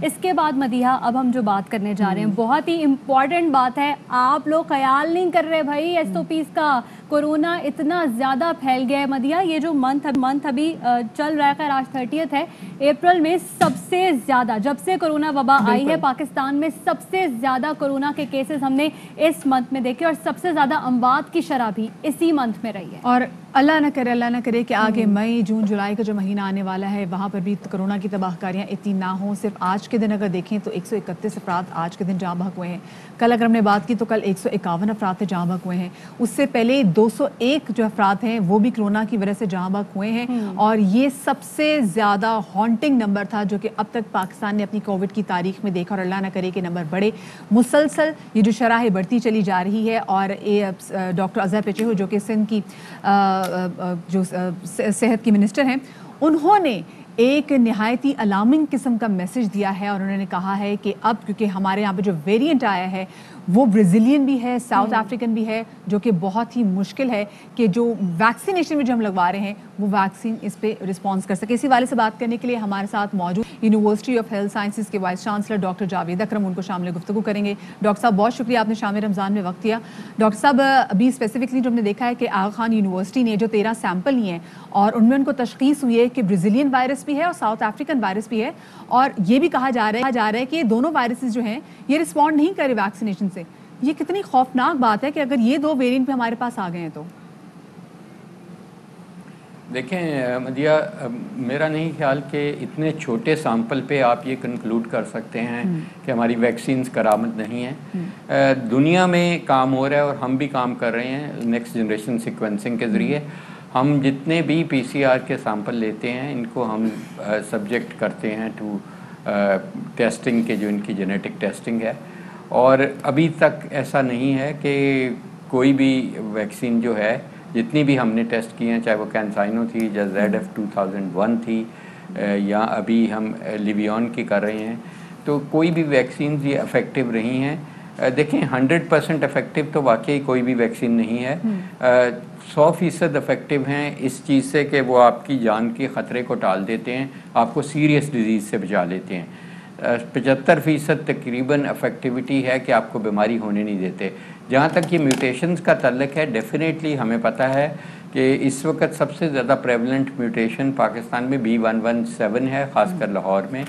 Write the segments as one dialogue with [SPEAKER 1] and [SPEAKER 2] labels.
[SPEAKER 1] اس کے بعد مدیحہ اب ہم جو بات کرنے جا رہے ہیں بہت ہی امپورٹنٹ بات ہے. آپ لوگ خیال نہیں کر رہے بھائی ایس او پیز کا. کورونا اتنا زیادہ پھیل گیا ہے مدیحہ, یہ جو منتھ ابھی چل رہا ہے, خیر آج 30 ہے, اپریل میں سب سے زیادہ جب سے کورونا وبا آئی ہے پاکستان میں سب سے زیادہ کورونا کے کیسز ہم نے اس منتھ میں دیکھے, اور سب سے زیادہ اموات کی شرح بھی اسی منتھ میں رہی ہے.
[SPEAKER 2] اور اللہ نہ کرے کہ آگے مئی جون جولائی کا جو مہینہ آنے والا ہے وہاں پر بھی کورونا کی تباہ کاریاں اتنی نہ ہوں. صرف آج کے دن اگر دیکھیں تو 131 افراد آج کے دن جاں بحق ہوئے ہیں. کل اگر ہم نے بات کی تو کل 151 افراد جاں بحق ہوئے ہیں. اس سے پہلے 201 جو افراد ہیں وہ بھی کورونا کی وجہ سے جاں بحق ہوئے ہیں, اور یہ سب سے زیادہ ہانٹنگ نمبر تھا جو کہ اب تک پاکستان نے اپنی کووڈ کی تاریخ میں دیکھا, اور اللہ نہ کرے کہ نمبر بڑھے. مسلسل یہ جو شرح بڑھتی چلی جا رہی ہے, اور ڈاکٹر اظہر پیچھے جو کہ سندھ کی جو صحت کی منسٹر ہیں, انہوں نے ایک نہایتی الارمنگ قسم کا میسج دیا ہے, اور انہوں نے کہا ہے کہ اب کیونکہ ہمارے یہاں پہ جو ویریئنٹ آیا ہے وہ برازیلین بھی ہے, ساؤتھ افریقن بھی ہے, جو کہ بہت ہی مشکل ہے کہ جو ویکسینیشن میں جو ہم لگوا رہے ہیں وہ ویکسین اس پہ رسپانس کر سکے. اسی والے سے بات کرنے کے لیے ہمارے ساتھ موجود یونیورسٹی آف ہیلتھ سائنسز کے وائس چانسلر ڈاکٹر جاوید اکرم, ان کو شامل گفتگو کریں گے. ڈاکٹر صاحب بہت شکریہ, آپ نے شام رمضان میں وقت دیا. ڈاکٹر صاحب ابھی اسپیسیفکلی جو ہم نے دیکھا ہے کہ آغا خان یونیورسٹی نے جو 13 سیمپل لیے ہیں اور ان میں ان کو تشخیص ہوئی ہے کہ برازیلین وائرس بھی ہے اور ساؤتھ افریقن وائرس بھی ہے, اور یہ بھی کہا جا رہا ہے کہ یہ دونوں وائرسز جو ہیں یہ رسپونڈ نہیں کر رہے ویکسینیشن سے. یہ کتنی خوفناک بات ہے کہ اگر یہ دو ویرینٹ پہ ہمارے پاس آ گئے ہیں تو.
[SPEAKER 3] دیکھیں مدیحہ, میرا نہیں خیال کہ اتنے چھوٹے سیمپل پہ آپ یہ کنکلوڈ کر سکتے ہیں کہ ہماری ویکسینز کارآمد نہیں ہیں. دنیا میں کام ہو رہا ہے اور ہم بھی کام کر رہے ہیں نیکسٹ جنریشن سیکوینسنگ کے ذریعے. ہم جتنے بھی پی سی آر کے سیمپل لیتے ہیں ان کو ہم سبجیکٹ کرتے ہیں ٹو ٹیسٹنگ کے, جو ان کی جینیٹک ٹیسٹنگ ہے, اور ابھی تک ایسا نہیں ہے کہ کوئی بھی ویکسین جو ہے جتنی بھی ہم نے ٹیسٹ کی ہیں, چاہے وہ کینسائنو تھی یا ZF2001 تھی, یا ابھی ہم لیویون کی کر رہے ہیں, تو کوئی بھی ویکسینز یہ افیکٹو رہی ہیں. دیکھیں 100% افیکٹو تو واقعی کوئی بھی ویکسین نہیں ہے. 100% افیکٹو ہیں اس چیز سے کہ وہ آپ کی جان کے خطرے کو ٹال دیتے ہیں, آپ کو سیریس ڈیزیز سے بچا لیتے ہیں. 75% تقریباً افیکٹیوٹی ہے کہ آپ کو بیماری ہونے نہیں دیتے. جہاں تک یہ میوٹیشنز کا تعلق ہے, ڈیفینیٹلی ہمیں پتہ ہے کہ اس وقت سب سے زیادہ پریولنٹ میوٹیشن پاکستان میں B117 ہے, خاص کر لاہور میں,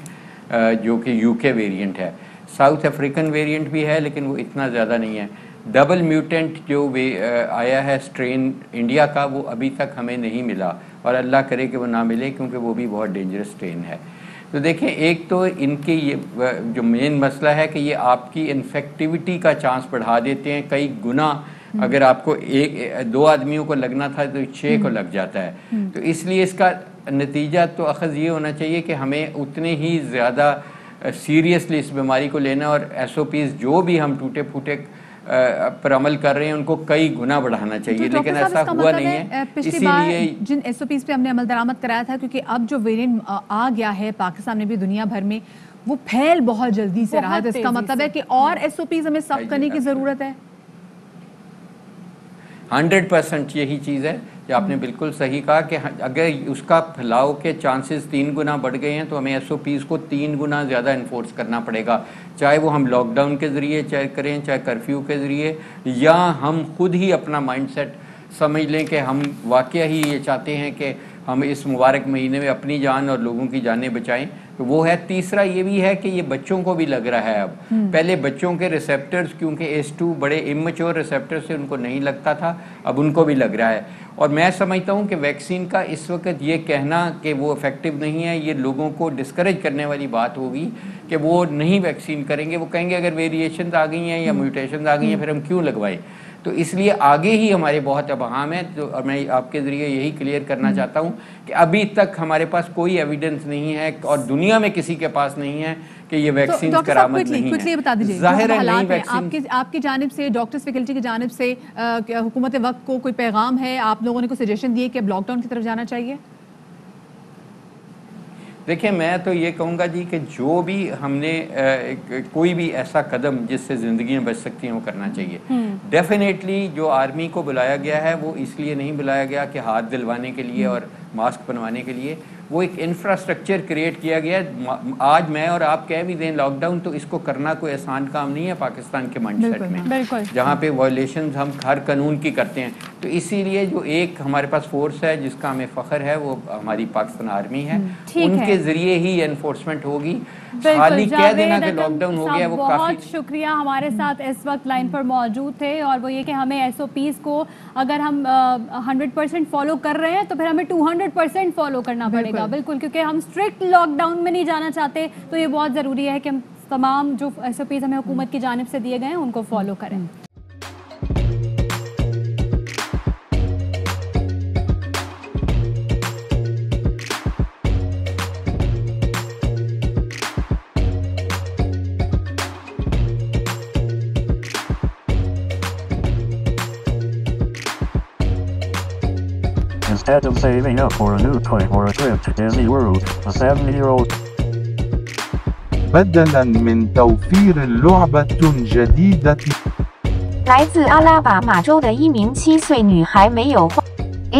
[SPEAKER 3] جو کہ UK ویریئنٹ ہے. ساؤتھ افریقن ویریئنٹ بھی ہے لیکن وہ اتنا زیادہ نہیں ہے. ڈبل میوٹینٹ جو آیا ہے اسٹرین انڈیا کا, وہ ابھی تک ہمیں نہیں ملا, اور اللہ کرے کہ وہ نہ ملے کیونکہ وہ بھی بہت ڈینجرس اسٹرین ہے. تو دیکھیں ایک تو ان کی یہ جو مین مسئلہ ہے کہ یہ آپ کی انفیکٹیوٹی کا چانس بڑھا دیتے ہیں کئی گنا. اگر آپ کو 2 آدمیوں کو لگنا تھا تو 6 کو لگ جاتا ہے. تو اس لیے اس کا نتیجہ تو اخذ یہ ہونا چاہیے کہ ہمیں اتنے ہی زیادہ سیریسلی اس بیماری کو لینا, اور ایس او پیز جو بھی ہم ٹوٹے پھوٹے پر عمل کر رہے ہیں ان کو کئی گنا بڑھانا چاہیے, لیکن ایسا ہوا نہیں ہے. اسی لیے
[SPEAKER 2] جن ایس او پیز پہ ہم نے عمل درآمد کرایا تھا, کیونکہ اب جو ویرینٹ آ گیا ہے پاکستان میں بھی دنیا بھر میں, وہ پھیل بہت جلدی سے رہا ہے, تو اس کا مطلب ہے کہ اور ایس او پیز ہمیں سب کرنے کی ضرورت ہے.
[SPEAKER 3] 100% یہی چیز ہے کہ آپ نے بالکل صحیح کہا کہ اگر اس کا پھیلاؤ کے چانسز 3 گنا بڑھ گئے ہیں تو ہمیں ایس او پیز کو 3 گنا زیادہ انفورس کرنا پڑے گا, چاہے وہ ہم لاک ڈاؤن کے ذریعے چاہے کریں, چاہے کرفیو کے ذریعے, یا ہم خود ہی اپنا مائنڈ سیٹ سمجھ لیں کہ ہم واقعہ ہی یہ چاہتے ہیں کہ ہم اس مبارک مہینے میں اپنی جان اور لوگوں کی جانیں بچائیں. تو وہ ہے. تیسرا یہ بھی ہے کہ یہ بچوں کو بھی لگ رہا ہے اب. پہلے بچوں کے ریسیپٹرز کیونکہ S2 بڑے امچور ریسیپٹر سے ان کو نہیں لگتا تھا, اب ان کو بھی لگ رہا ہے. اور میں سمجھتا ہوں کہ ویکسین کا اس وقت یہ کہنا کہ وہ افیکٹو نہیں ہے, یہ لوگوں کو ڈسکریج کرنے والی بات ہوگی کہ وہ نہیں ویکسین کریں گے. وہ کہیں گے اگر ویریشنز آ گئی ہیں یا میوٹیشنز آ گئی ہیں پھر ہم کیوں لگوائیں. تو اس لیے آگے ہی ہمارے بہت ابہام ہے, اور میں آپ کے ذریعے یہی کلیئر کرنا چاہتا ہوں کہ ابھی تک ہمارے پاس کوئی ایویڈنس نہیں ہے, اور دنیا میں کسی کے پاس نہیں ہے کہ یہ ویکسین کرامت نہیں ہے.
[SPEAKER 2] ظاہر ہے نہیں ویکسین. آپ کی جانب سے, ڈاکٹرز فیکلٹی کی جانب سے حکومت وقت کو کوئی پیغام ہے, آپ لوگوں نے کوئی سجیشن دیے کہ اب لاک ڈاؤن کی طرف جانا چاہیے؟
[SPEAKER 3] دیکھیں میں تو یہ کہوں گا جی کہ جو بھی ہم نے کوئی بھی ایسا قدم جس سے زندگیاں بچ سکتی ہیں وہ کرنا چاہیے. ڈیفینیٹلی جو آرمی کو بلایا گیا ہے وہ اس لیے نہیں بلایا گیا کہ ہاتھ دلوانے کے لیے اور ماسک بنوانے کے لیے, وہ ایک انفراسٹرکچر کریٹ کیا گیا ہے. آج میں اور آپ کہہ بھی دیں لاک ڈاؤن، تو اس کو کرنا کوئی آسان کام نہیں ہے پاکستان کے مائنڈ سیٹ میں، جہاں پہ وائلیشنز ہم ہر قانون کی کرتے ہیں. تو اسی لیے جو ایک ہمارے پاس فورس ہے جس کا ہمیں فخر ہے وہ ہماری پاکستان آرمی ہے. ان کے ذریعے ہی انفورسمنٹ ہوگی. خالی کہہ دینا کہ لاک ڈاؤن ہو گیا وہ کافی.
[SPEAKER 1] بہت شکریہ ہمارے ساتھ اس وقت لائن پر موجود تھے، اور وہ یہ کہ ہمیں SOPs کو اگر ہم 100% فالو کر رہے ہیں تو پھر ہمیں 200% فالو کرنا پڑے گا. بالکل، کیونکہ ہم اسٹرکٹ لاک ڈاؤن میں نہیں جانا چاہتے، تو یہ بہت ضروری ہے کہ ہم تمام جو SOPs ہمیں حکومت کی جانب سے دیے گئے ہیں ان کو فالو کریں.
[SPEAKER 4] Instead of saving up for a new toy or a trip to Disney World, a 7-year-old
[SPEAKER 5] بدلاً من توفير لعبة جديدة
[SPEAKER 6] 来自阿拉巴马州的一名7岁女孩没有花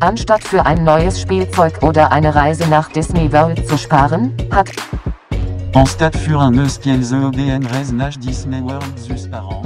[SPEAKER 7] Anstatt für ein neues Spielzeug oder eine Reise nach Disney World zu sparen, hat
[SPEAKER 8] Anstatt für un neues Spielzeug oder eine Reise nach Disney World zu sparen,